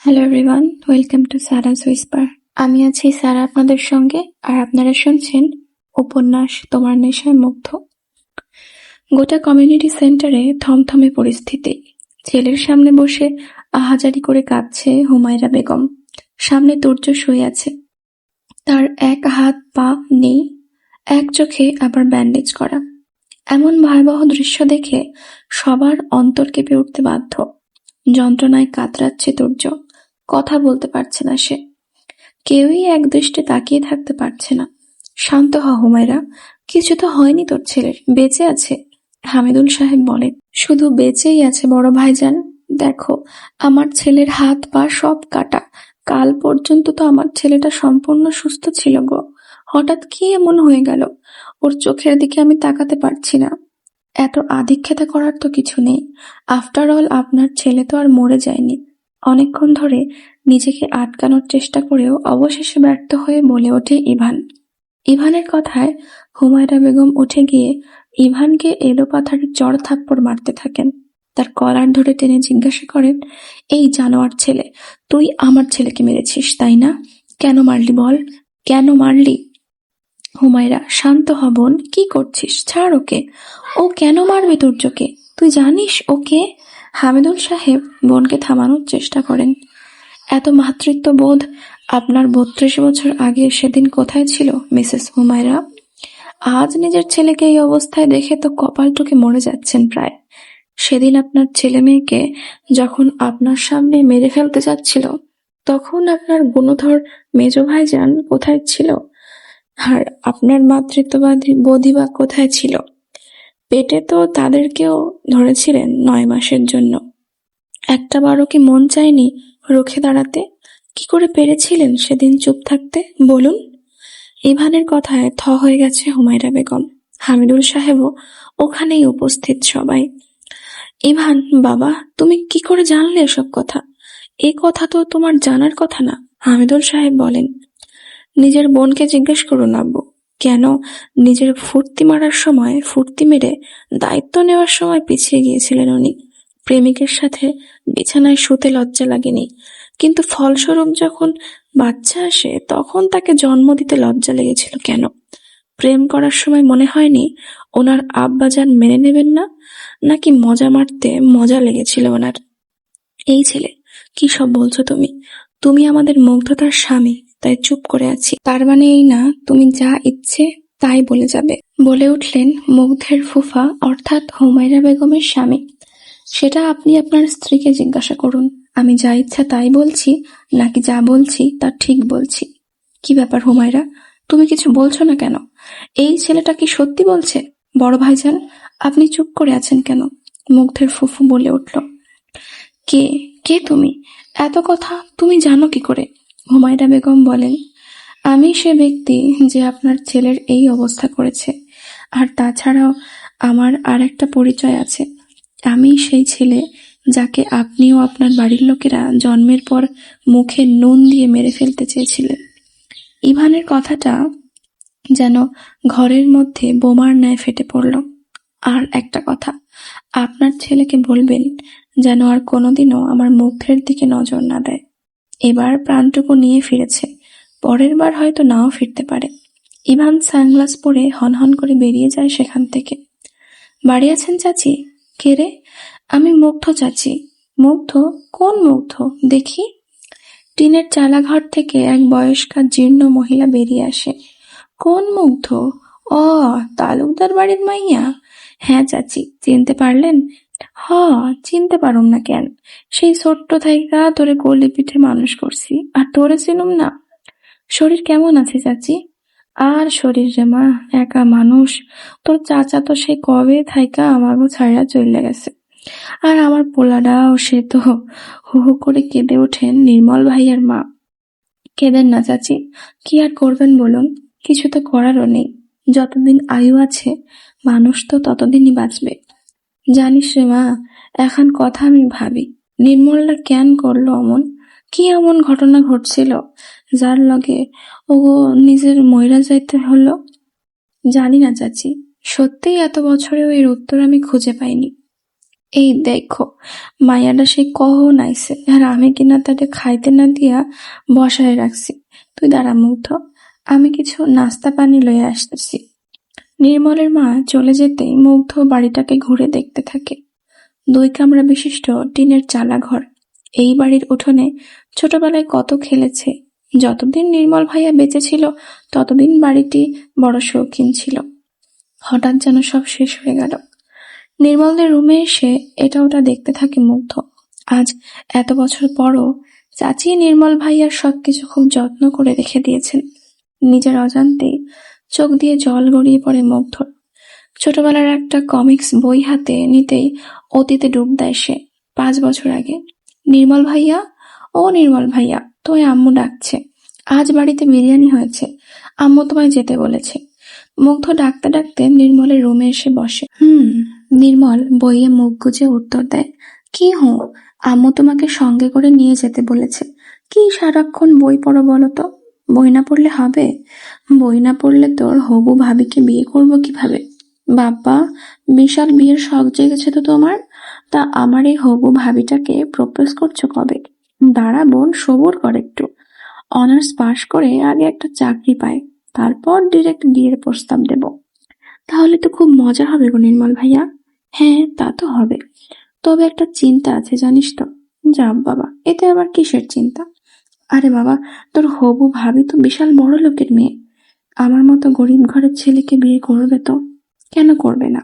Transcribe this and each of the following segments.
Hello everyone, welcome to Sara's whisper. আমি আছি সারা আপনাদের সঙ্গে, আর আপনারা শুনছেন উপন্যাস তোমার নেশায় মুগ্ধ। গোটা কমিউনিটি সেন্টারে থমথমে পরিস্থিতি। ছেলের সামনে বসে আহাজারি করে কাঁদছে হুমায়রা বেগম। সামনে তুর্য শুয়ে আছে, তার এক হাত পা নেই, এক চোখে আবার ব্যান্ডেজ করা। এমন ভয়াবহ দৃশ্য দেখে সবার অন্তর কেঁপে উঠতে বাধ্য। যন্ত্রণায় কাতরাচ্ছে তুর্য, কথা বলতে পারছে না সে। কেউই একদৃষ্টে তাকিয়ে থাকতে পারছে না। শান্ত হ হুমায়রা, কিছু তো হয়নি তোর ছেলের, বেঁচে আছে। হামিদুল সাহেব বলেন, শুধু বেঁচেই আছে বড় ভাইজান। দেখো, আমার ছেলের হাত পা সব কাটা। কাল পর্যন্ত তো আমার ছেলেটা সম্পূর্ণ সুস্থ ছিল গো। হঠাৎ কি এমন হয়ে গেল? ওর চোখের দিকে আমি তাকাতে পারছি না। এত আধিক্যতা করার তো কিছু নেই। আফটার অল আপনার ছেলে তো আর মরে যায়নি। অনেকক্ষণ ধরে নিজেকে আটকানোর চেষ্টা করেও অবশেষে ব্যর্থ হয়ে বলে ওঠে ইভান। ইভানের কথায় হুমায়রা বেগম উঠে গিয়ে ইভানকে এলোপাথারি চড় থাপ্পড় মারতে থাকেন। তার কলার ধরে টেনে জিজ্ঞাসা করেন, এই জানোয়ার ছেলে, তুই আমার ছেলেকে মেরেছিস তাই না? কেন মারলি বল, কেন মারলি? হুমায়রা, শান্ত হ বোন, কি করছিস? ছাড় ওকে। ও কেন মারবে তুর্যকে? তুই জানিস ওকে? হামিদুল সাহেব বোনকে থামানোর চেষ্টা করেন। এত মাতৃত্ববোধ আপনার ৩২ বছর আগে সেদিন কোথায় ছিল মিসেস হুমায়রা? আজ নিজের ছেলেকে এই অবস্থায় দেখে তো কপাল টুকে মরে যাচ্ছেন প্রায়। সেদিন আপনার ছেলে মেয়েকে যখন আপনার সামনে মেরে ফেলতে যাচ্ছিল, তখন আপনার গুণধর মেজ ভাইজান কোথায় ছিল? আর আপনার মাতৃত্ববাদী বোধই বা কোথায় ছিল? পেটে তো তাদেরকেও ধরেছিলেন ৯ মাসের জন্য। একটা বারও কি মন চায়নি রুখে দাঁড়াতে? কি করে পেরেছিলেন সেদিন চুপ থাকতে বলুন? ইভানের কথায় থ হয়ে গেছে হুমায়রা বেগম। হামিদুল সাহেবও ওখানেই উপস্থিত সবাই। ইভান বাবা, তুমি কি করে জানলে এসব কথা? এ কথা তো তোমার জানার কথা না। হামিদুল সাহেব বলেন, নিজের বোনকে জিজ্ঞেস করুন আব্বু। কেন নিজের ফুর্তি মারার সময় ফুর্তি মেরে দায়িত্ব নেওয়ার সময় পিছিয়ে গিয়েছিলেন উনি। প্রেমিকের সাথে বিছানায় শুতে লজ্জা লাগেনি, কিন্তু ফলস্বরূপ যখন বাচ্চা আসে তখন তাকে জন্ম দিতে লজ্জা লেগেছিল কেন? প্রেম করার সময় মনে হয়নি ওনার আব্বাজান মেনে নেবেন না? নাকি মজা মারতে মজা লেগেছিল ওনার? এই ছেলে, কি সব বলছো তুমি? তুমি আমাদের মুগ্ধতার স্বামী, তাই চুপ করে আছি। তার মানে এই না তুমি যা ইচ্ছে তাই বলে যাবে? বলে উঠলেন মুগ্ধের ফুফা অর্থাৎ হুমায়রা বেগমের স্বামী। সেটা আপনি আপনার স্ত্রীকে জিজ্ঞাসা করুন। আমি যা ইচ্ছা তাই বলছি, নাকি যা বলছি তা ঠিক বলছি? কি ব্যাপার হুমায়রা, তুমি কিছু বলছো না কেন? এই ছেলেটা কি সত্যি বলছে? বড় ভাইজান, আপনি চুপ করে আছেন কেন? মুগ্ধের ফুফু বলে উঠল, কে কে তুমি? এত কথা তুমি জানো কি করে? হুমায়রা বেগম বলেন, আমি সে ব্যক্তি যে আপনার ছেলের এই অবস্থা করেছে। আর তাছাড়াও আমার আর একটা পরিচয় আছে। আমি সেই ছেলে যাকে আপনিও আপনার বাড়ির লোকেরা জন্মের পর মুখে নুন দিয়ে মেরে ফেলতে চেয়েছিলেন। ইভানের কথাটা যেন ঘরের মধ্যে বোমার ন্যায় ফেটে পড়ল। আর একটা কথা, আপনার ছেলেকে বলবেন যেন আর কোনোদিনও আমার মুখের দিকে নজর না দেয়। এবার প্রাণটুকু নিয়ে ফিরেছে, পরের বার হয়তো নাও ফিরতে পারে। ইভান সানগ্লাস পরে হনহন করে বেরিয়ে যায় সেখান থেকে। বাড়ি আছেন চাচি? কে রে? আমি মুগ্ধ চাচি। মুগ্ধ? কোন মুগ্ধ দেখি? টিনের চালাঘর থেকে এক বয়স্কা জীর্ণ মহিলা বেরিয়ে আসে। কোন মুগ্ধ? ও, তালুকদার বাড়ির মাইয়া? হ্যাঁ চাচি, চিনতে পারলেন? হ, চিনতে পারুম না কেন? সেই ছোট্ট থাইকা তোরে কোলে পিঠে মানুষ করছি, আর তোরে চিনুম না? শরীর কেমন আছে চাচি? আর শরীর রে মা, একা মানুষ। তোর চাচা তো সেই কবে থাইকা আমাগো ছাইড়া চলে গেছে। আর আমার পোলাডাও, সে তো হু হু করে কেঁদে ওঠেন নির্মল ভাইয়ার মা। কেঁদেন না চাচি, কি আর করবেন বলুন? কিছু তো করারও নেই। যতদিন আয়ু আছে মানুষ তো ততদিনই বাঁচবে। জানিস রে মা, এখন কথা আমি ভাবি, নির্মলটা কেন করলো অমন? কি এমন ঘটনা ঘটছিল যার লগে ও নিজের মইরা যাইতে হলো? জানি না চাচি, সত্যিই এত বছরেও এর উত্তর আমি খুঁজে পাইনি। এই দেখো, মায়াটা সে কখন আইছে, আর আমি কিনা তাকে খাইতে না দিয়া বসায় রাখছি। তুই দাঁড়া মুগ্ধ, আমি কিছু নাস্তা পানি লয়ে আসতেছি। নির্মলের মা চলে যেতেই মুগ্ধ বাড়িটাকে ঘুরে দেখতে থাকে। 2 কামরা বিশিষ্ট টিনের চালা ঘর। এই বাড়ির উঠোনে ছোটবেলায় কত খেলেছে। যতদিন নির্মল ভাইয়া বেঁচে ছিল ততদিন বাড়িটি বড় শৌখিন ছিল। হঠাৎ যেন সব শেষ হয়ে গেল। নির্মলদের রুমে এসে এটা ওটা দেখতে থাকে মুগ্ধ। আজ এত বছর পরও চাচি নির্মল ভাইয়ার সবকিছু খুব যত্ন করে রেখে দিয়েছেন। নিজের অজান্তে চোখ দিয়ে জল গড়িয়ে পড়ে মুগ্ধর। ছোটবেলার একটা কমিক্স বই হাতে নিতেই অতীতে ডুব দেয় সে। 5 বছর আগে। নির্মল ভাইয়া, ও নির্মল ভাইয়া, তোমায় আম্মু ডাকছে। আজ বাড়িতে বিরিয়ানি হয়েছে, আম্মু তোমায় যেতে বলেছে। মুগ্ধ ডাকতে ডাকতে নির্মলের রুমে এসে বসে। নির্মল বইয়ে মুখ গুজে উত্তর দেয়, কি হুঁ, আম্মু তোমাকে সঙ্গে করে নিয়ে যেতে বলেছে। কি সারাক্ষণ বই পড়ো বলো তো? বই না পড়লে হবে? বই না পড়লে তোর হবু ভাবিকে বিয়ে করবো কিভাবে? বাবা, বিশাল বিয়ের শখ জেগেছে তো তোমার। তা আমার এই হবু ভাবিটাকে প্রপোজ করছো কবে? দাঁড়া বোন, সবুর কর একটু। অনার্স পাশ করে আগে একটা চাকরি পায়, তারপর ডিরেক্ট বিয়ের প্রস্তাব দেব। তাহলে তো খুব মজা হবে গো নির্মল ভাইয়া। হ্যাঁ, তা তো হবে, তবে একটা চিন্তা আছে জানিস তো। যা বাবা, এতে আবার কিসের চিন্তা? আরে বাবা, তোর হবু ভাবি তো বিশাল বড় লোকের মেয়ে। আমার মতো গরিব ঘরের ছেলেকে বিয়ে করবে তো? কেন করবে না?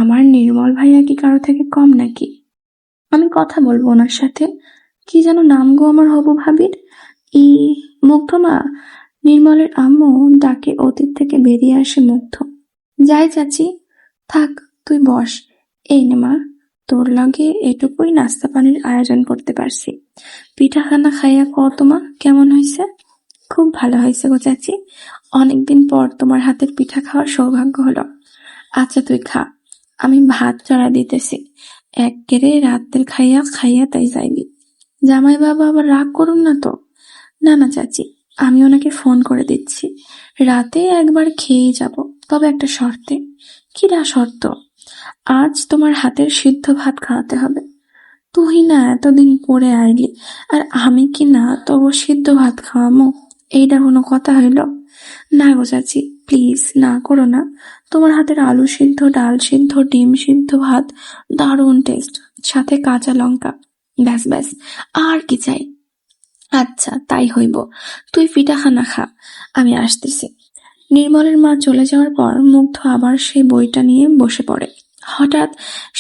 আমার নির্মল ভাইয়া কি কারো থেকে কম নাকি? আমি কথা বলবো ওনার সাথে। কি যেন নাম গো আমার হবু ভাবির? ই মুগ্ধ মা। নির্মলের আম্মু ডাকে অতীত থেকে বেরিয়ে আসে মুগ্ধ। যাই চাচি। থাক, তুই বস। এই নে মা, তোর লগে এটুকুই নাস্তা পানির আয়োজন করতে পারছি। পিঠাখানা খাইয়া কও তোমা কেমন হয়েছে? খুব ভালো হয়েছে গো চাচি, অনেকদিন পর তোমার হাতের পিঠা খাওয়ার সৌভাগ্য হলো। আচ্ছা তুই খা, আমি ভাত চড়া দিতেছি। একেরে রাতের খাইয়া খাইয়া তাই যাইবি। জামাই বাবা আবার রাগ করুন না তো? না না চাচি, আমি ওনাকে ফোন করে দিচ্ছি। রাতে একবার খেয়েই যাব, তবে একটা শর্তে। কিরা শর্ত? আজ তোমার হাতের সিদ্ধ ভাত খাওয়াতে হবে। তুই না এতদিন পরে আইলি, আর আমি কি না তবু সিদ্ধ ভাত খাওয়ামো? এইটা কোনো কথা হইল? না গো চাচি, প্লিজ না করো না। তোমার হাতের আলু সিদ্ধ, ডাল সিদ্ধ, ডিম সিদ্ধ ভাত দারুণ টেস্ট, সাথে কাঁচা লঙ্কা। ব্যাস ব্যাস, আর কি চাই? আচ্ছা তাই হইব, তুই পিঠাখানা খা, আমি আসতেছি। নির্মলের মা চলে যাওয়ার পর মুগ্ধ আবার সেই বইটা নিয়ে বসে পড়ে। হঠাৎ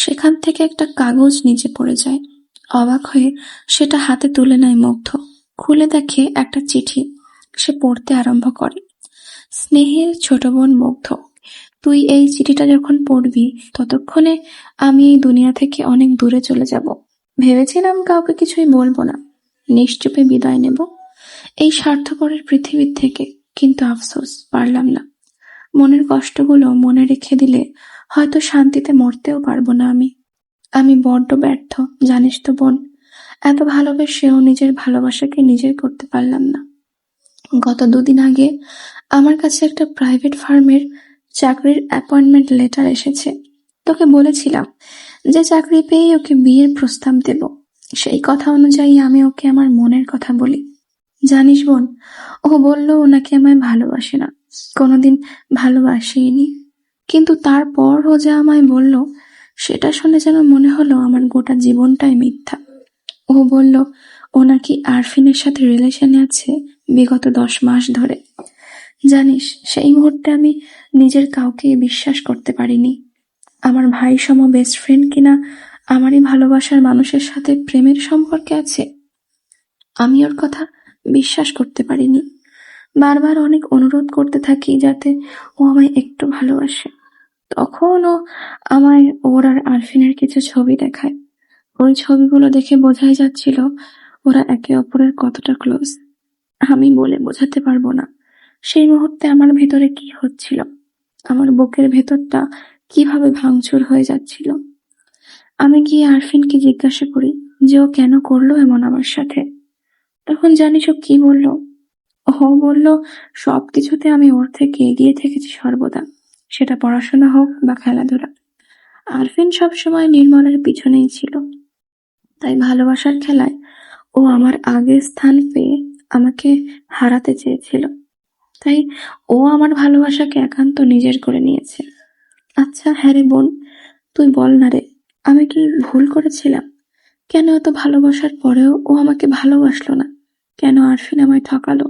সেখান থেকে একটা কাগজ নিচে পড়ে যায়। অবাক হয়ে সেটা হাতে তুলে নেয় মুগ্ধ। খুলে দেখে একটা চিঠি। সে পড়তে আরম্ভ করে। স্নেহের ছোট বোন মুগ্ধ, তুই এই চিঠিটা যখন পড়বি ততক্ষণে আমি এই দুনিয়া থেকে অনেক দূরে চলে যাব। ভেবেছিলাম কাউকে কিছুই বলবো না, নিশ্চুপে বিদায় নেব এই স্বার্থপরের পৃথিবীর থেকে, কিন্তু আফসোস পারলাম না। মনের কষ্টগুলো মনে রেখে দিলে হয়তো শান্তিতে মরতেও পারবো না আমি। আমি বড্ড ব্যর্থ, জানিস তো বোন। এত ভালোবেসেও নিজের ভালোবাসাকে নিজের করতে পারলাম না। গত 2 দিন আগে আমার কাছে একটা প্রাইভেট ফার্মের চাকরির অ্যাপয়েন্টমেন্ট লেটার এসেছে। তোকে বলেছিলাম যে চাকরি পেয়ে ওকে বিয়ের প্রস্তাব দেব। সেই কথা অনুযায়ী আমি ওকে আমার মনের কথা বলি। জানিস বোন, ও বলল ও নাকি আমায় ভালোবাসে না, কোনোদিন ভালোবাসেইনি। কিন্তু তারপর ও যা আমায় বলল সেটা শুনে যেন মনে হলো আমার গোটা জীবনটাই মিথ্যা। ও বলল ও নাকি আরফিনের সাথে রিলেশনে আছে বিগত 10 মাস ধরে। জানিস, সেই মুহূর্তে আমি নিজের কাউকে বিশ্বাস করতে পারিনি। আমার ভাই সম বেস্ট ফ্রেন্ড কিনা আমারই ভালোবাসার মানুষের সাথে প্রেমের সম্পর্কে আছে। আমি ওর কথা বিশ্বাস করতে পারিনি। বারবার অনেক অনুরোধ করতে থাকি যাতে ও আমায় একটু ভালোবাসে। তখন ও আমায় ওর আর আরফিনের কিছু ছবি দেখায়। ওই ছবিগুলো দেখে বোঝাই যাচ্ছিল ওরা একে অপরের কতটা ক্লোজ। আমি বলে বোঝাতে পারবো না সেই মুহূর্তে আমার ভেতরে কি হচ্ছিল। আমার বুকের ভেতরটা কিভাবে ভাঙচুর হয়ে যাচ্ছিল। আমি গিয়ে আরফিনকে জিজ্ঞাসা করি যে ও কেন করলো এমন আমার সাথে। তখন জানিস ও কি বলল? ও বলল সবকিছুতে আমি ওর থেকে এগিয়ে থেকেছি সর্বদা, সেটা পড়াশোনা হোক বা খেলাধুলা। আরফিন সবসময় নির্মলের পিছনেই ছিল, তাই ভালোবাসার খেলায় ও আমার আগে স্থান পেয়ে আমাকে হারাতে চেয়েছিল। তাই ও আমার ভালোবাসাকে একান্ত নিজের করে নিয়েছে। আচ্ছা হ্যাঁ রে বোন, তুই বল না রে, আমি কি ভুল করেছিলাম? কেন এত ভালোবাসার পরেও ও আমাকে ভালোবাসলো না? কেন আরফিন আমায় ঠকালো?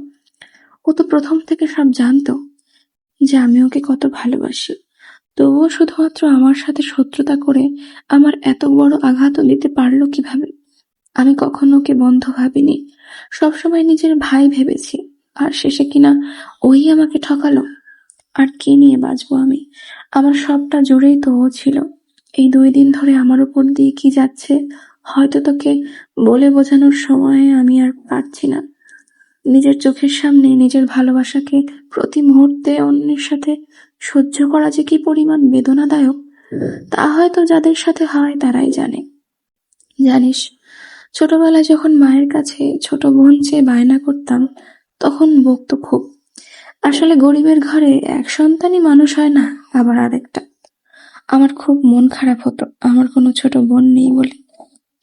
ও তো প্রথম থেকে সব জানতো যে আমি ওকে কত ভালোবাসি, তবুও শুধুমাত্র আমার সাথে শত্রুতা করে আমার এত বড় আঘাতও দিতে পারলো কিভাবে? আমি কখনো ওকে বন্ধু ভাবিনি, সবসময় নিজের ভাই ভেবেছি, আর শেষে কিনা ওই আমাকে ঠকালো। আর কি নিয়ে বাঁচবো আমি? আমার সবটা জুড়েই তো ও ছিল। এই 2 দিন ধরে আমার উপর দিয়ে কি যাচ্ছে হয়তো তোকে বলে বোঝানোর সময় আমি আর পারছি না। নিজের চোখের সামনে নিজের ভালোবাসাকে প্রতি মুহূর্তে অন্যের সাথে সহ্য করা যে কি পরিমাণ বেদনাদায়ক, তা হয়তো যাদের সাথে হয় তারাই জানে। জানিস, ছোটবেলায় যখন মায়ের কাছে ছোট বোন চেয়ে বায়না করতাম, তখন বকতো খুব। আসলে গরিবের ঘরে এক সন্তানই মানুষ হয় না, আবার আরেকটা। আমার খুব মন খারাপ হতো আমার কোনো ছোট বোন নেই বলে।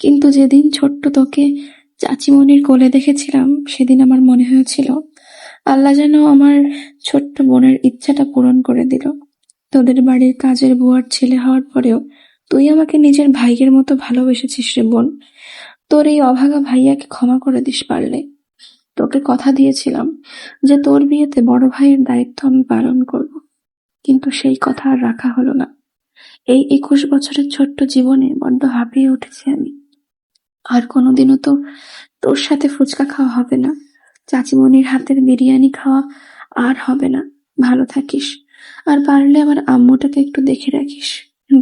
কিন্তু যেদিন ছোট্ট তোকে চাচিমণির কোলে দেখেছিলাম, সেদিন আমার মনে হয়েছিল আল্লাহ যেন আমার ছোট্ট বোনের ইচ্ছাটা পূরণ করে দিল। তোদের বাড়ির কাজের বুয়ার ছেলে হওয়ার পরেও তুই আমাকে নিজের ভাইয়ের মতো ভালোবেসেছিস রে বোন। তোর এই অভাগা ভাইয়াকে ক্ষমা করে দিস পারলে। তোকে কথা দিয়েছিলাম যে তোর বিয়েতে বড় ভাইয়ের দায়িত্ব আমি পালন করব, কিন্তু সেই কথা আর রাখা হলো না। এই 21 বছরের ছোট্ট জীবনে বড্ড হাঁপিয়ে উঠেছি আমি। আর কোনোদিনও তো তোর সাথে ফুচকা খাওয়া হবে না, চাচিমণির হাতের বিরিয়ানি খাওয়া আর হবে না। ভালো থাকিস, আর পারলে আমার আম্মুটাকে একটু দেখে রাখিস।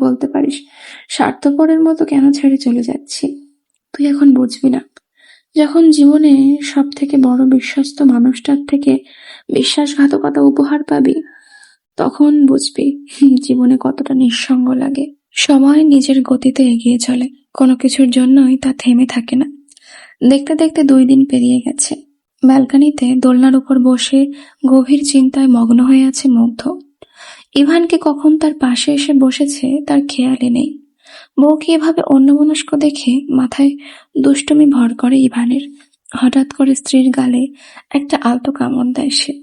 বলতে পারিস স্বার্থপরের মতো কেন ছেড়ে চলে যাচ্ছি। তুই এখন বুঝবি না, যখন জীবনে সব থেকে বড় বিশ্বস্ত মানুষটার থেকে বিশ্বাসঘাতকতা উপহার পাবি, তখন বুঝবি জীবনে কতটা নিঃসঙ্গ লাগে। সময় নিজের গতিতে এগিয়ে চলে, কোনো কিছুর জন্যই তা থেমে থাকে না। দেখতে দেখতে 2 দিন পেরিয়ে গেছে। ব্যালকনিতে দোলনার উপর বসে গভীর চিন্তায় মগ্ন হয়ে আছে মুগ্ধ। ইভানকে কখন তার পাশে এসে বসেছে তার খেয়ালই নেই। বউকে এভাবে অন্যমনস্ক দেখে মাথায় দুষ্টুমি ভর করে ইভানের। হঠাৎ করে স্ত্রীর গালে একটা আলতো কামড় দেয় সে।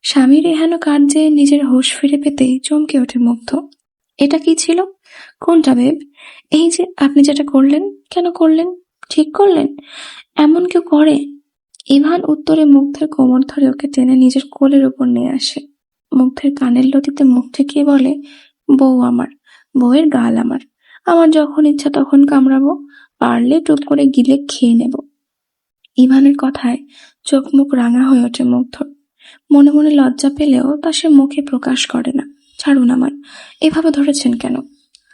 স্বামীর এহেন কার্যে নিজের হুঁশ ফিরে পেতে চমকে ওঠে মুগ্ধ। এটা কি ছিল? কোনটা বেব? এই যে আপনি যেটা করলেন, কেন করলেন? ঠিক করলেন? এমন কেউ করে? ইভান উত্তরে মুগ্ধের কোমর ধরে ওকে টেনে নিজের কোলের উপর নিয়ে আসে। মুগ্ধের কানের লতিতে মুখ ঠেকিয়ে বলে, বউ আমার, বউয়ের গাল আমার, আমার যখন ইচ্ছা তখন কামড়াবো, পারলে টুপ করে গিলে খেয়ে নেব। ইভানের কথায় চোখ মুখ রাঙা হয়ে ওঠে মুগ্ধর। মনে মনে লজ্জা পেলেও তা সে মুখে প্রকাশ করে না। ছাড়ুন আমার, এভাবে ধরেছেন কেন?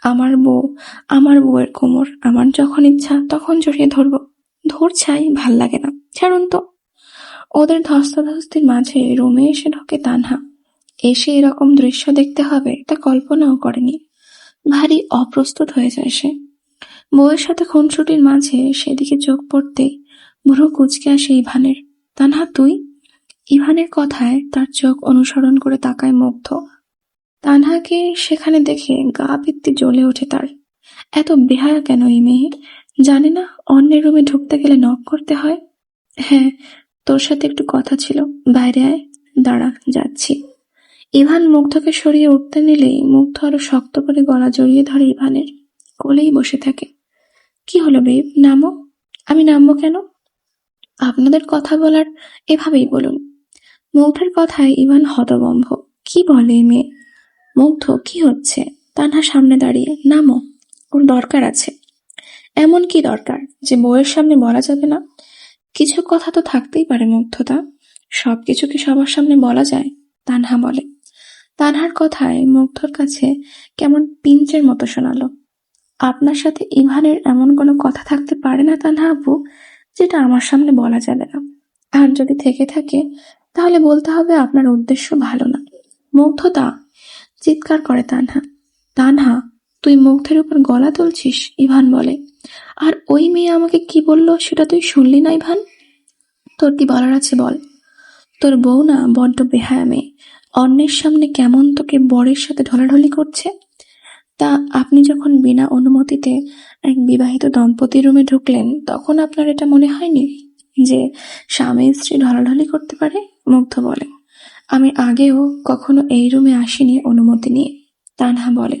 আমার বউ, আমার বউয়ের কোমর আমার যখন ইচ্ছা তখন জড়িয়ে ধরবো। ধরছাই, ভাল লাগে না, ছাড়ুন তো। ওদের ধস্তাধস্তির মাঝে রুমে এসে ঢোকে তানহা। এসে এরকম দৃশ্য দেখতে হবে তা কল্পনাও করেনি। ভারী অপ্রস্তুত হয়ে যায় সে। বউয়ের সাথে খুনসুটির মাঝে সেদিকে চোখ পড়তেই ভ্রু কুঁচকে আসে ইভানের। তানহা তুই? ইভানের কথায় তার চোখ অনুসরণ করে তাকায় মুগ্ধ। তানহাকে সেখানে দেখে গা পিত্তি জ্বলে ওঠে তার। এত বেহায়া কেন এই মেয়ে? জানে না অন্যের রুমে ঢুকতে গেলে নক করতে হয়? হ্যাঁ, তোর সাথে একটু কথা ছিল, বাইরে আয়। দাঁড়া, যাচ্ছি। ইভান মুগ্ধকে সরিয়ে উঠতে নিলেই মুগ্ধ আরো শক্ত করে গলা জড়িয়ে ধরে ইভানের। কোলেই বসে থাকে। কি হলো বেব, নামো। আমি নামবো কেন? আপনাদের কথা বলার এভাবেই বলুন। মুগ্ধের কথায় ইভান হতভম্ব। কি বলে এই মেয়ে? মুগ্ধ, কি হচ্ছে? তানহা সামনে দাঁড়িয়ে। নামো, ওর দরকার আছে। এমন কি দরকার যে বউয়ের সামনে বলা যাবে না? কিছু কথা তো থাকতেই পারে মুগ্ধতা, সবকিছু কি সবার সামনে বলা যায়? তানহা বলে। তানহার কথায় মুগ্ধর কাছে কেমন পিঞ্চের মতো শোনালো। আপনার সাথে ইভানের এমন কোনো কথা থাকতে পারে না তানহা আপু, যেটা আমার সামনে বলা যাবে না। আর যদি থেকে থাকে তাহলে বলতে হবে আপনার উদ্দেশ্য ভালো না। মুগ্ধতা, চিৎকার করে তানহা। তানহা, তুই মুগ্ধের উপর গলা তুলছিস? ইভান বলে। আর ওই মেয়ে আমাকে কি বললো সেটা তুই শুনলি না ইভান? তোর কি বলার আছে বল। তোর বউ না বড্ড বেহায়া মেয়ে, অন্যের সামনে কেমন তোকে বরের সাথে ঢলাঢলি করছে। তা আপনি যখন বিনা অনুমতিতে এক বিবাহিত দম্পতির রুমে ঢুকলেন, তখন আপনার এটা মনে হয়নি যে স্বামী স্ত্রী ঢলাঢলি করতে পারে? মুগ্ধ বলে, আমি আগেও কখনো এই রুমে আসিনি অনুমতি নিয়ে। তানহা বলে,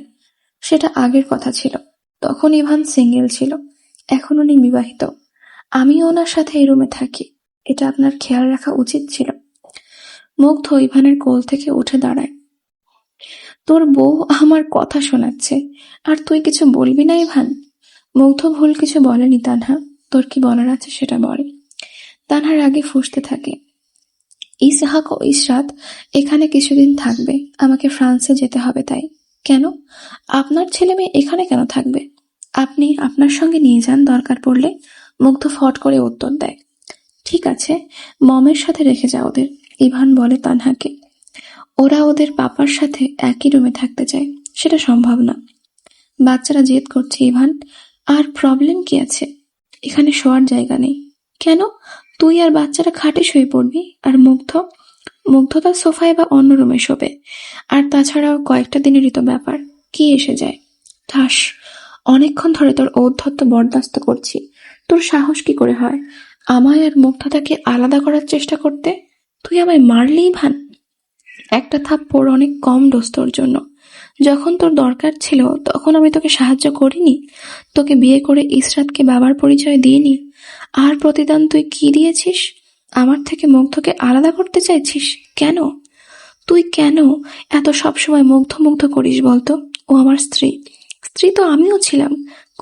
সেটা আগের কথা ছিল। তখন ইভান সিঙ্গেল ছিল, এখন উনি বিবাহিত। আমিও ওনার সাথে এই রুমে থাকি। এটা আপনার খেয়াল রাখা উচিত ছিল। মুগ্ধ ইভানের কোল থেকে উঠে দাঁড়ায়। তোর বউ আমার কথা শোনাচ্ছে, আর তুই কিছু বলবি না ইভান? মুগ্ধ ভুল কিছু বলেনি তানহা, তোর কি বলার আছে সেটা বল। তানহার আগে ফুঁসতে থাকে, ইসহাক ও ইশরাত এখানে কিছুদিন থাকবে, আমাকে ফ্রান্সে যেতে হবে তাই। কেন? আপনার ছেলে মেয়ে এখানে কেন থাকবে? আপনি আপনার সঙ্গে নিয়ে যান দরকার পড়লে। মুগ্ধ ফট করে উত্তর দেয়, ঠিক আছে, মমের সাথে রেখে যাও ওদের। ইভান বলে তানহাকে, ওরা ওদের পাপার সাথে একই রুমে থাকতে চায়, সেটা সম্ভব না। বাচ্চারা জেদ করছে ইভান, আর প্রবলেম কি আছে? এখানে শোয়ার জায়গা নেই। কেন? তুই আর বাচ্চারা খাটে শুয়ে পড়বি, আর মুগ্ধ তার সোফায় বা অন্য রুমে শোবে। আর তাছাড়াও কয়েকটা দিনেরই তো ব্যাপার, কি এসে যায়। ঠাস, অনেকক্ষণ ধরে তোর ঔদ্ধত্য বরদাস্ত করছি, তোর সাহস কি করে হয় আমায় আর মুগ্ধতাকে আলাদা করার চেষ্টা করতে? তুই আমায় মারলি ভান। একটা থাপ্পড় অনেক কম ডোজ তোর জন্য। যখন তোর দরকার ছিল তখন আমি তোকে সাহায্য করিনি? তোকে বিয়ে করে ইসরাতকে বাবার পরিচয় দিইনি? আর প্রতিদান তুই কি দিয়েছিস? আমার থেকে মুগ্ধকে আলাদা করতে চাইছিস কেন? তুই কেন এত সবসময় মুগ্ধ মুগ্ধ করিস বলতো? ও আমার স্ত্রী, স্ত্রী তো আমিও ছিলাম।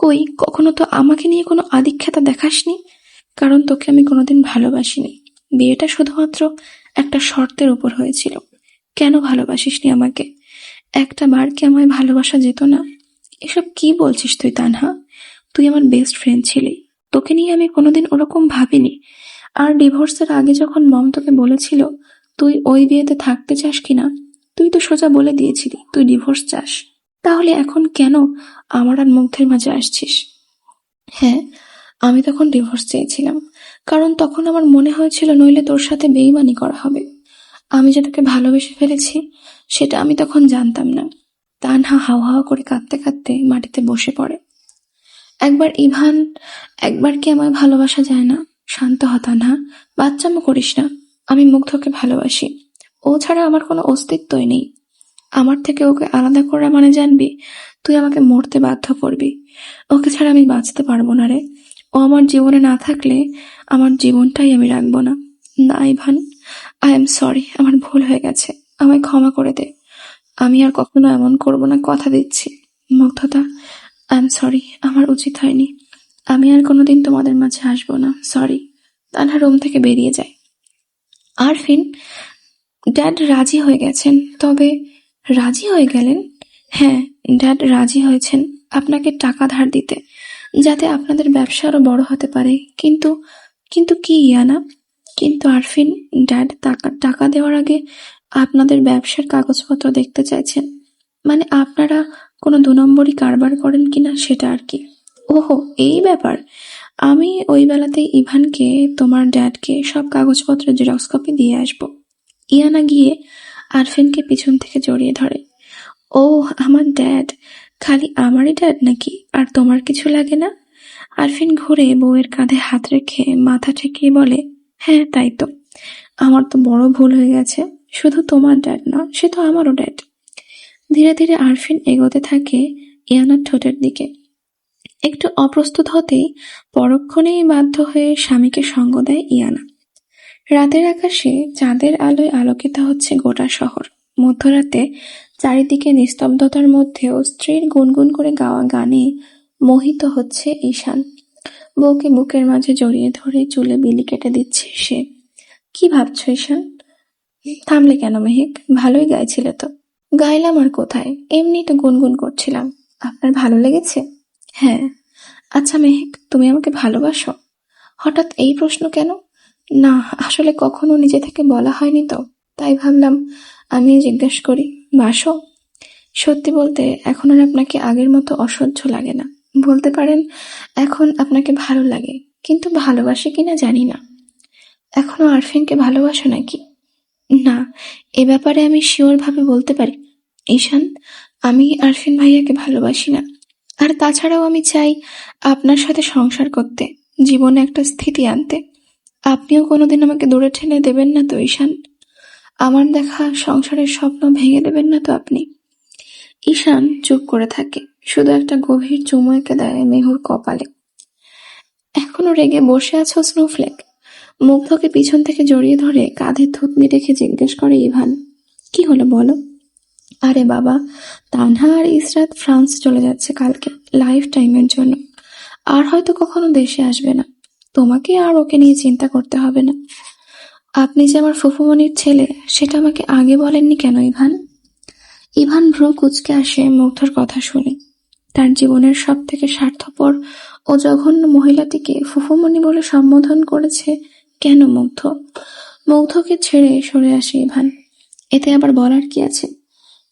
কই, কখনো তো আমাকে নিয়ে কোনো আদিক্ষেতা দেখাসনি। কারণ তোকে আমি কোনোদিন ভালোবাসিনি। বিয়েটা শুধুমাত্র একটা শর্তের উপর হয়েছিল। কেন ভালোবাসিসনি আমাকে? একটা বার কি আমায় ভালোবাসা যেত না? এসব কি বলছিস তুই তানহা? তুই আমার বেস্ট ফ্রেন্ড ছিলি, তোকে নিয়ে আমি কোনোদিন ওরকম ভাবিনি। আর ডিভোর্সের আগে যখন মম তোকে বলেছিল তুই ওই বিয়েতে থাকতে চাস কিনা, তুই তো সোজা বলে দিয়েছিলি তুই ডিভোর্স চাস। তাহলে এখন কেন আমার আর মুগ্ধের মাঝে আসছিস? হ্যাঁ, আমি তখন ডিভোর্স চেয়েছিলাম, কারণ তখন আমার মনে হয়েছিল নইলে তোর সাথে বেইমানি করা হবে। আমি যে তোকে ভালোবেসে ফেলেছি সেটা আমি তখন জানতাম না। তানহা হাওয়া হাওয়া করে কাঁদতে কাঁদতে মাটিতে বসে পড়ে। একবার ইভান, একবার কি আমায় ভালোবাসা যায় না? শান্ত হ তানহা, বাচ্চামো করিস না। আমি মুগ্ধকে ভালোবাসি, ও ছাড়া আমার কোনো অস্তিত্বই নেই। আমার থেকে ওকে আলাদা করা মানে জানবি তুই আমাকে মরতে বাধ্য করবি। ওকে ছাড়া আমি বাঁচতে পারবো না রে। ও আমার জীবনে না থাকলে আমার জীবনটাই আমি রাখবো না। না ইভান, আই এম সরি, আমার ভুল হয়ে গেছে, আমায় ক্ষমা করে দে। আমি আর কখনো এমন করবো না, কথা দিচ্ছি। মুগ্ধতা, আই এম সরি, আমার উচিত হয়নি। আমি আর কোনোদিন তোমাদের মাঝে আসবো না, সরি। তানহা রুম থেকে বেরিয়ে যায়। আরফিন, ড্যাড রাজি হয়ে গেছেন। তবে রাজি হয়ে গেলেন? হ্যাঁ, ড্যাড রাজি হয়েছেন আপনাকে টাকা ধার দিতে, যাতে আপনাদের ব্যবসা আরো বড় হতে পারে। কিন্তু কিন্তু কি ইয়ানা? কিন্তু আরফিন, ড্যাড টাকা দেওয়ার আগে আপনাদের ব্যবসার কাগজপত্র দেখতে চাইছেন। মানে আপনারা কোনো 2 নম্বরই কারবার করেন কিনা সেটা আর কি। ওহো, এই ব্যাপার। আমি ওই বেলাতেই ইভানকে, তোমার ড্যাডকে সব কাগজপত্রের জেরক্স কপি দিয়ে আসবো। ইয়ানা গিয়ে আরফিনকে পিছন থেকে জড়িয়ে ধরে। ও আমার ড্যাড, খালি আমারই ড্যাড নাকি? আর তোমার কিছু লাগে না? আরফিন ঘুরে বউয়ের কাঁধে হাত রেখে মাথা ঠেকিয়ে বলে, হ্যাঁ তাই তো, আমার তো বড় ভুল হয়ে গেছে। শুধু তোমার ড্যাড না, সে তো আমারও ড্যাড। ধীরে ধীরে আরফিন এগোতে থাকে ইয়ানার ঠোঁটের দিকে। একটু অপ্রস্তুত হতেই পরক্ষণেই বাধ্য হয়ে স্বামীকে সঙ্গ দেয় ইয়ানা। রাতের আকাশে চাঁদের আলোয় আলোকিত হচ্ছে গোটা শহর। মধ্যরাতে চারিদিকে নিস্তব্ধতার মধ্যেও স্ত্রীর গুনগুন করে গাওয়া গানে মোহিত হচ্ছে ঈশান। বউকে বুকের মাঝে জড়িয়ে ধরে চুলে বিলি কেটে দিচ্ছে সে। কি ভাবছো ঈশান? থামলে কেন মেহেক? ভালোই গাইছিলে তো। গাইলাম আর কোথায়, এমনি তো গুনগুন করছিলাম। আপনার ভালো লেগেছে? হ্যাঁ। আচ্ছা মেহেক, তুমি আমাকে ভালোবাসো? হঠাৎ এই প্রশ্ন কেন? না, আসলে কখনো নিজে থেকে বলা হয়নি তো, তাই ভাবলাম আমি জিজ্ঞেস করি। বাসো? সত্যি বলতে এখন আর আপনাকে আগের মতো অসহ্য লাগে না। বলতে পারেন এখন আপনাকে ভালো লাগে, কিন্তু ভালোবাসে কিনা জানি না। এখনো আরফিনকে ভালোবাসো নাকি? না, এ ব্যাপারে আমি শিওর ভাবে বলতে পারি। ঈশান, আমি আরফিন ভাইয়াকে ভালোবাসি না। আর তাছাড়াও আমি চাই আপনার সাথে সংসার করতে, জীবনে একটা স্থিতি আনতে। আপনিও কোনোদিন আমাকে দূরে ঠেলে দেবেন না তো ঈশান? আমার দেখা সংসারের স্বপ্ন ভেঙে দেবেন না তো আপনি? ঈশান চুপ করে থাকে, শুধু একটা গভীর চুমু এঁকে দেয় মেহুর কপালে। এখনো রেগে বসে আছো স্নোফ্লেক? মুগ্ধকে পিছন থেকে জড়িয়ে ধরে কাঁধে থুতনি রেখে জিজ্ঞেস করে ইভান। কি হলো বলো? আরে বাবা, তানহা আর ইসরাত ফ্রান্স চলে যাচ্ছে কালকে, লাইফ টাইমের জন্য। আর হয়তো কখনো দেশে আসবে না। তোমাকে আর ওকে নিয়ে চিন্তা করতে হবে না। আপনি যে আমার ফুফুমনির ছেলে, সেটা আমাকে আগে বলেননি কেন ইভান? ইভান ভ্রু কুঁচকে আসে মুগ্ধর কথা শুনে। তার জীবনের সব থেকে স্বার্থপর ও জঘন্য মহিলাটিকে ফুফুমনি বলে সম্বোধন করেছে কেন মুগ্ধ? মুগ্ধকে ছেড়ে সরে আসে ইভান। এতে আবার বলার কি আছে?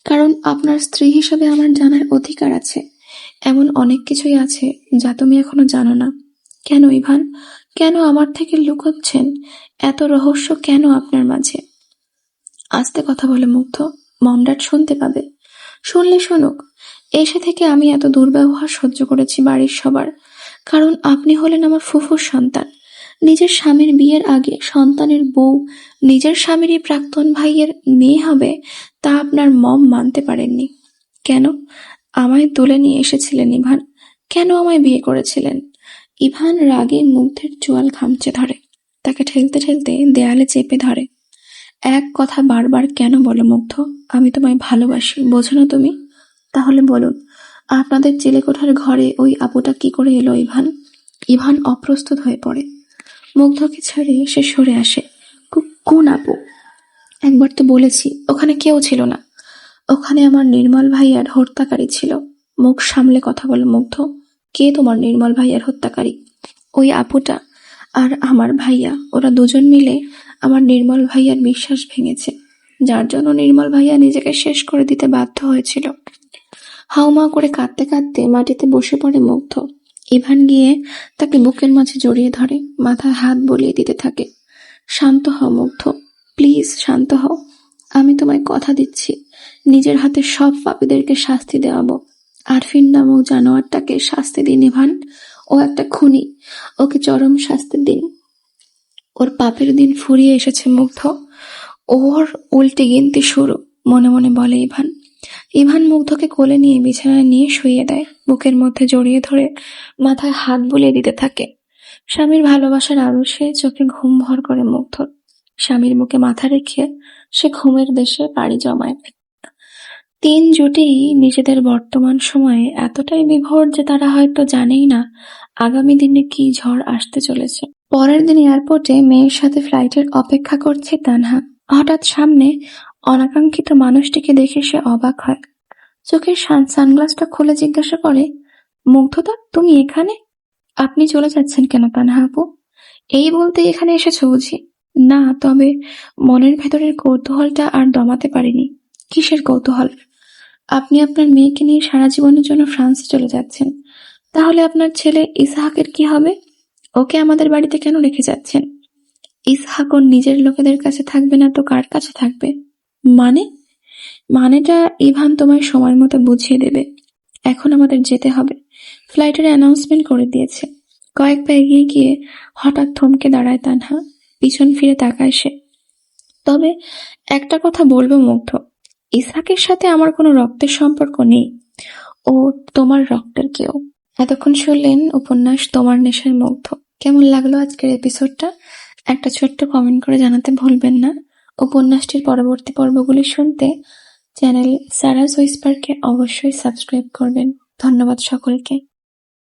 কারণ আপনার স্ত্রী হিসেবে আমার জানার অধিকার আছে। এমন অনেক কিছুই আছে যা তুমি এখনো জানো না। কেন ইভান? কেন আমার থেকে লুকোচ্ছেন? এত রহস্য কেন আপনার মাঝে? আস্তে কথা বলে মুগ্ধ, মমডাড শুনতে পাবে। শুনলে শুনুক। এসে থেকে আমি এত দুর্ব্যবহার সহ্য করেছি বাড়ির সবার, কারণ আপনি হলেন আমার ফুফুর সন্তান। নিজের স্বামীর বিয়ের আগে সন্তানের বউ নিজের স্বামীরই প্রাক্তন ভাইয়ের মেয়ে হবে, তা আপনার মম মানতে পারেননি। কেন আমায় তুলে নিয়ে এসেছিলেন ইভান? কেন আমায় বিয়ে করেছিলেন? ইভান রাগে মুগ্ধের চোয়াল খামচে ধরে, তাকে ঠেলতে ঠেলতে দেয়ালে চেপে ধরে। এক কথা বারবার কেন বলো মুগ্ধ? আমি তোমায় ভালোবাসি, বোঝো না তুমি? তাহলে বলুন, আপনাদের জেলেকোঠার ঘরে ওই আপুটা কি করে এলো ইভান? ইভান অপ্রস্তুত হয়ে পড়ে। মুগ্ধকে ছেড়ে সে সরে আসে। কোন আপু? একবার তো বলেছি ওখানে কেউ ছিল না। ওখানে আমার নির্মল ভাইয়ার হত্যাকারী ছিল। মুখ সামলে কথা বলে মুগ্ধ। কে তোমার নির্মল ভাইয়ার হত্যাকারী? ওই আপুটা আর আমার ভাইয়া, ওরা দুজন মিলে আমার নির্মল ভাইয়ার বিশ্বাস ভেঙেছে, যার জন্য নির্মল ভাইয়া নিজেকে শেষ করে দিতে বাধ্য হয়েছিল। হাউমা করে কাঁদতে কাঁদতে মাটিতে বসে পড়ে মুগ্ধ। ইভান গিয়ে তাকে বুকের মাঝে জড়িয়ে ধরে, মাথায় হাত বলিয়ে দিতে থাকে। শান্ত হও মুগ্ধ, প্লিজ শান্ত হও। আমি তোমায় কথা দিচ্ছি, নিজের হাতে সব পাপীদেরকে শাস্তি দেওয়াবো। আরফিন নামক জানোয়ারটাকে শাস্তি দিন ইভান। ও একটা খুনি, ওকে চরম শাস্তি দিন। ওর পাপের দিন ফুরিয়ে এসেছে মুগ্ধ। ওর উল্টে গিনতি শুরু, মনে মনে বলে ইভান। ইভান মুগ্ধকে কোলে নিয়ে বিছানায় নিয়ে শুইয়ে দেয়, বুকের মধ্যে জড়িয়ে ধরে মাথায় হাত বুলিয়ে দিতে থাকে। স্বামীর ভালোবাসার আরশে চোখে ঘুম ভর করে মুগ্ধ। স্বামীর বুকে মাথা রেখে সে ঘুমের দেশে পাড়ি জমায়। তিন জুটি নিজেদের বর্তমান সময়ে এতটাই বিভোর যে তারা হয়তো জানেই না আগামী দিনে কি ঝড় আসতে চলেছে। পরের দিন এয়ারপোর্টে মেয়ের সাথে ফ্লাইটের অপেক্ষা করছে তানহা। হঠাৎ সামনে অনাকাঙ্ক্ষিত মানুষটিকে দেখে সে অবাক হয়। চোখের সানগ্লাসটা খুলে জিজ্ঞাসা করে, মুগ্ধদা তুমি এখানে? আপনি চলে যাচ্ছেন কেন তানহা আপু? এই বলতে এখানে এসেছো বুঝি? না, তবে মনের ভেতরের কৌতূহলটা আর দমাতে পারিনি। কিসের কৌতূহল? আপনি আপনার মেয়েকে নিয়ে সারা জীবনের জন্য ফ্রান্সে চলে যাচ্ছেন। তাহলে আপনার ছেলে ইসহাকের কি হবে? ওকে আমাদের বাড়িতে কেন রেখে যাচ্ছেন? ইসহাক ওর নিজের লোকেদের কাছে থাকবে না তো কার কাছে থাকবে? মানে? মানেটা ইভান তোমায় সময় মতো বুঝিয়ে দেবে। এখন আমাদের যেতে হবে। ফ্লাইটের অ্যানাউন্সমেন্ট করে দিয়েছে। কয়েক পা এগিয়ে গিয়ে হঠাৎ থমকে দাঁড়ায় তানহা। পিছন ফিরে তাকায় সে। তবে একটা কথা বলবো মুগ্ধ, ইসহাকের সাথে আমার কোনো রক্তের সম্পর্ক নেই। ও তোমার রক্তের কেউ। এতক্ষণ শুনলেন উপন্যাস তোমার নেশায় মুগ্ধ। কেমন লাগলো আজকের এপিসোডটা? একটা ছোট্ট কমেন্ট করে জানাতে ভুলবেন না। উপন্যাসটির পরবর্তী পর্বগুলি শুনতে চ্যানেল সারাস হুইসপারকে অবশ্যই সাবস্ক্রাইব করবেন। ধন্যবাদ সকলকে।